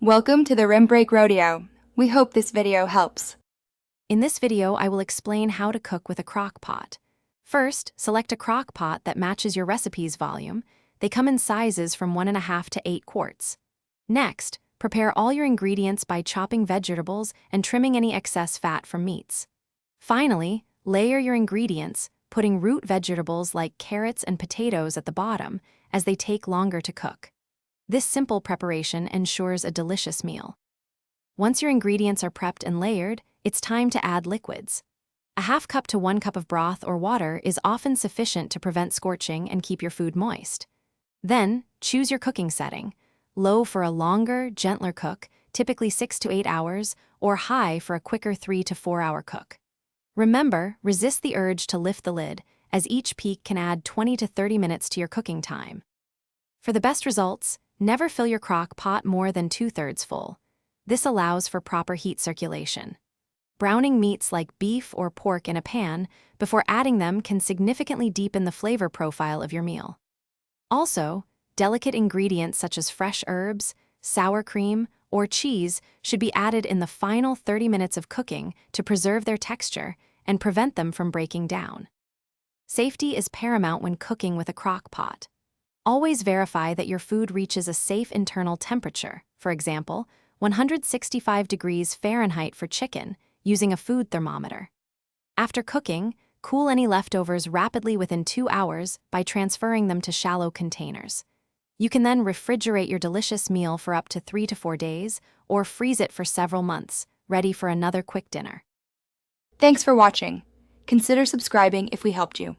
Welcome to the Rim Break Rodeo. We hope this video helps. In this video, I will explain how to cook with a crock pot. First, select a crock pot that matches your recipe's volume. They come in sizes from 1.5 to 8 quarts. Next, prepare all your ingredients by chopping vegetables and trimming any excess fat from meats. Finally, layer your ingredients, putting root vegetables like carrots and potatoes at the bottom, as they take longer to cook. This simple preparation ensures a delicious meal. Once your ingredients are prepped and layered, it's time to add liquids. A half cup to 1 cup of broth or water is often sufficient to prevent scorching and keep your food moist. Then, choose your cooking setting: low for a longer, gentler cook, typically 6 to 8 hours, or high for a quicker 3 to 4 hour cook. Remember, resist the urge to lift the lid, as each peak can add 20 to 30 minutes to your cooking time. For the best results, never fill your crock pot more than 2/3 full. This allows for proper heat circulation. Browning meats like beef or pork in a pan before adding them can significantly deepen the flavor profile of your meal. Also, delicate ingredients such as fresh herbs, sour cream, or cheese should be added in the final 30 minutes of cooking to preserve their texture and prevent them from breaking down. Safety is paramount when cooking with a crock pot. Always verify that your food reaches a safe internal temperature, for example, 165 degrees Fahrenheit for chicken, using a food thermometer. After cooking, cool any leftovers rapidly within 2 hours by transferring them to shallow containers. You can then refrigerate your delicious meal for up to 3 to 4 days, or freeze it for several months, ready for another quick dinner. Thanks for watching. Consider subscribing if we helped you.